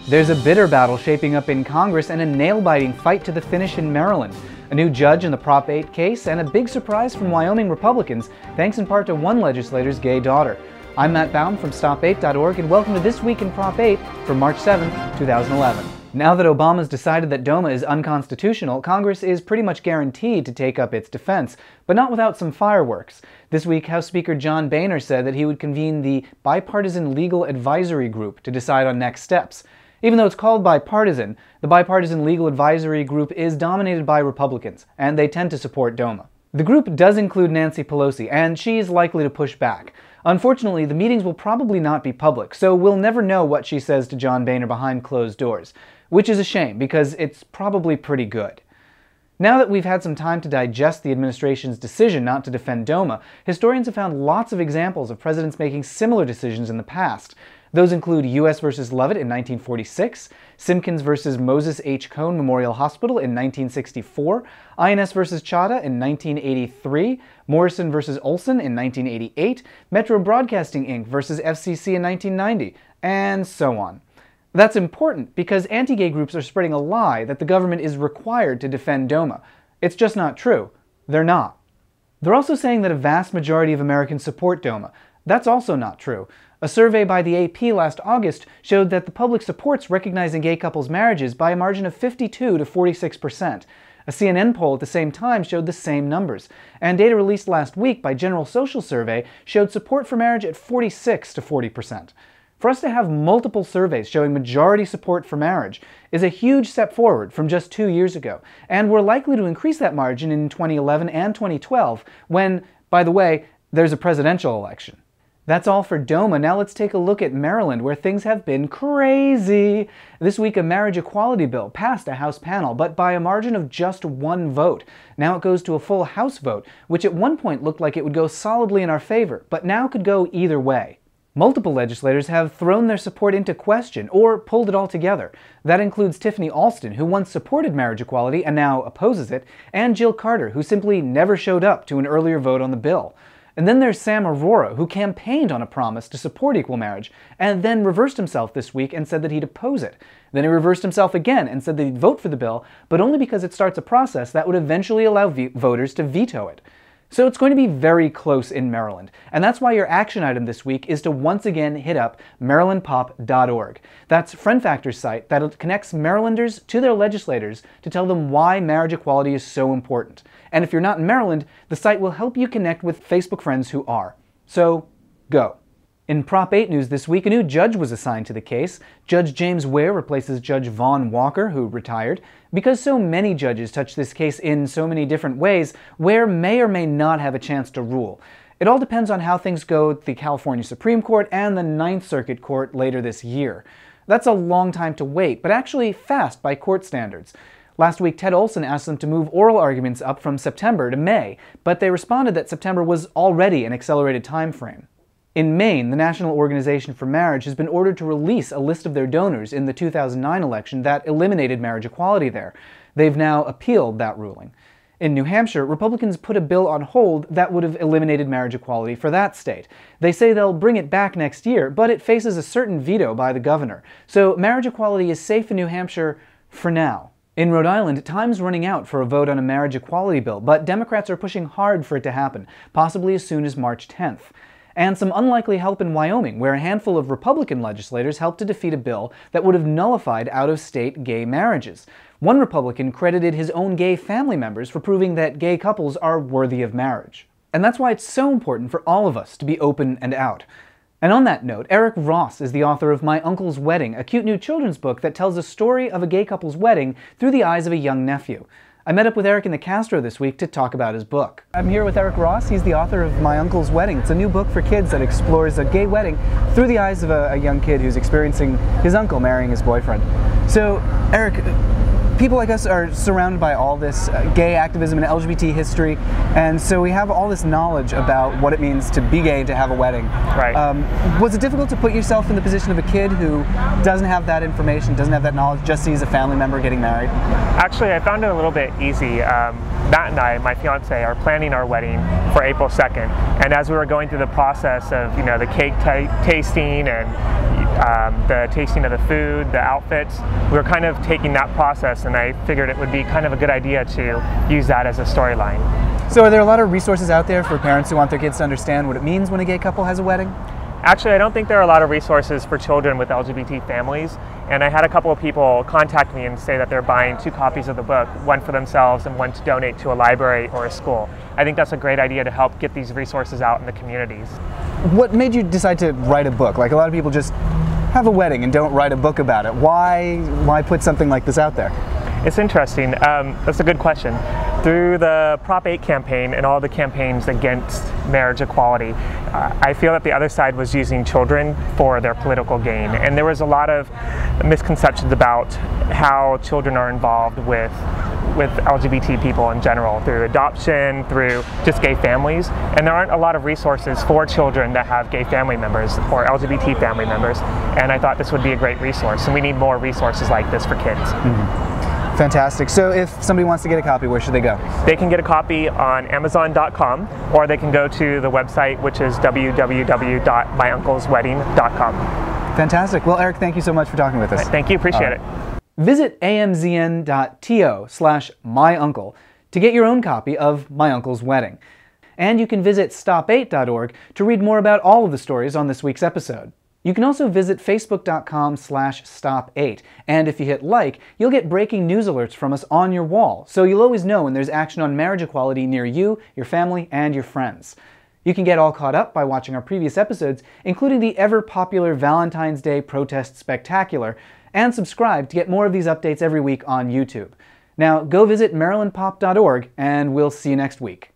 There's a bitter battle shaping up in Congress and a nail-biting fight to the finish in Maryland. A new judge in the Prop 8 case and a big surprise from Wyoming Republicans, thanks in part to one legislator's gay daughter. I'm Matt Baum from Stop8.org and welcome to This Week in Prop 8 for March 7, 2011. Now that Obama's decided that DOMA is unconstitutional, Congress is pretty much guaranteed to take up its defense, but not without some fireworks. This week, House Speaker John Boehner said that he would convene the Bipartisan Legal Advisory Group to decide on next steps. Even though it's called bipartisan, the Bipartisan Legal Advisory Group is dominated by Republicans, and they tend to support DOMA. The group does include Nancy Pelosi, and she is likely to push back. Unfortunately, the meetings will probably not be public, so we'll never know what she says to John Boehner behind closed doors, which is a shame because it's probably pretty good. Now that we've had some time to digest the administration's decision not to defend DOMA, historians have found lots of examples of presidents making similar decisions in the past. Those include U.S. versus Lovett in 1946, Simpkins versus Moses H. Cone Memorial Hospital in 1964, INS versus Chadha in 1983, Morrison versus Olson in 1988, Metro Broadcasting Inc. versus FCC in 1990, and so on. That's important because anti-gay groups are spreading a lie that the government is required to defend DOMA. It's just not true. They're not. They're also saying that a vast majority of Americans support DOMA. That's also not true. A survey by the AP last August showed that the public supports recognizing gay couples' marriages by a margin of 52 to 46%. A CNN poll at the same time showed the same numbers, and data released last week by General Social Survey showed support for marriage at 46 to 40%. For us to have multiple surveys showing majority support for marriage is a huge step forward from just 2 years ago, and we're likely to increase that margin in 2011 and 2012 when, by the way, there's a presidential election. That's all for DOMA. Now let's take a look at Maryland, where things have been crazy. This week, a marriage equality bill passed a House panel, but by a margin of just one vote. Now it goes to a full House vote, which at one point looked like it would go solidly in our favor, but now could go either way. Multiple legislators have thrown their support into question or pulled it all together. That includes Tiffany Alston, who once supported marriage equality and now opposes it, and Jill Carter, who simply never showed up to an earlier vote on the bill. And then there's Sam Arora, who campaigned on a promise to support equal marriage, and then reversed himself this week and said that he'd oppose it. Then he reversed himself again and said that he'd vote for the bill, but only because it starts a process that would eventually allow voters to veto it. So it's going to be very close in Maryland, and that's why your action item this week is to once again hit up marylandpop.org. That's Friend Factor's site that connects Marylanders to their legislators to tell them why marriage equality is so important. And if you're not in Maryland, the site will help you connect with Facebook friends who are. So, go. In Prop 8 news this week, a new judge was assigned to the case. Judge James Ware replaces Judge Vaughn Walker, who retired. Because so many judges touch this case in so many different ways, Ware may or may not have a chance to rule. It all depends on how things go at the California Supreme Court and the Ninth Circuit Court later this year. That's a long time to wait, but actually fast by court standards. Last week, Ted Olson asked them to move oral arguments up from September to May, but they responded that September was already an accelerated time frame. In Maine, the National Organization for Marriage has been ordered to release a list of their donors in the 2009 election that eliminated marriage equality there. They've now appealed that ruling. In New Hampshire, Republicans put a bill on hold that would have eliminated marriage equality for that state. They say they'll bring it back next year, but it faces a certain veto by the governor. So marriage equality is safe in New Hampshire for now. In Rhode Island, time's running out for a vote on a marriage equality bill, but Democrats are pushing hard for it to happen, possibly as soon as March 10th. And some unlikely help in Wyoming, where a handful of Republican legislators helped to defeat a bill that would have nullified out-of-state gay marriages. One Republican credited his own gay family members for proving that gay couples are worthy of marriage. And that's why it's so important for all of us to be open and out. And on that note, Eric Ross is the author of My Uncle's Wedding, a cute new children's book that tells the story of a gay couple's wedding through the eyes of a young nephew. I met up with Eric in the Castro this week to talk about his book. I'm here with Eric Ross. He's the author of My Uncle's Wedding. It's a new book for kids that explores a gay wedding through the eyes of a young kid who's experiencing his uncle marrying his boyfriend. So, Eric, people like us are surrounded by all this gay activism and LGBT history, and so we have all this knowledge about what it means to be gay and to have a wedding. Right. Was it difficult to put yourself in the position of a kid who doesn't have that information, doesn't have that knowledge, just sees a family member getting married? Actually, I found it a little bit easy. Matt and I, my fiance, are planning our wedding for April 2nd, and as we were going through the process of, the cake tasting and the tasting of the food, the outfits. We were kind of taking that process, and I figured it would be kind of a good idea to use that as a storyline. So are there a lot of resources out there for parents who want their kids to understand what it means when a gay couple has a wedding? Actually, I don't think there are a lot of resources for children with LGBT families, and I had a couple of people contact me and say that they're buying 2 copies of the book, one for themselves and one to donate to a library or a school. I think that's a great idea to help get these resources out in the communities. What made you decide to write a book? Like, a lot of people just have a wedding and don't write a book about it. Why put something like this out there? It's interesting. That's a good question. Through the Prop 8 campaign and all the campaigns against marriage equality, I feel that the other side was using children for their political gain. And there was a lot of misconceptions about how children are involved with LGBT people in general, through adoption, through just gay families. And there aren't a lot of resources for children that have gay family members or LGBT family members. And I thought this would be a great resource. And we need more resources like this for kids. Mm-hmm. Fantastic. So if somebody wants to get a copy, where should they go? They can get a copy on Amazon.com, or they can go to the website, which is www.myuncleswedding.com. Fantastic. Well, Eric, thank you so much for talking with us. Right, thank you. Appreciate it. Visit amzn.to/myuncle to get your own copy of My Uncle's Wedding. And you can visit stop8.org to read more about all of the stories on this week's episode. You can also visit facebook.com/stop8, and if you hit like, you'll get breaking news alerts from us on your wall, so you'll always know when there's action on marriage equality near you, your family, and your friends. You can get all caught up by watching our previous episodes, including the ever-popular Valentine's Day Protest Spectacular, and subscribe to get more of these updates every week on YouTube. Now, go visit marylandpop.org, and we'll see you next week.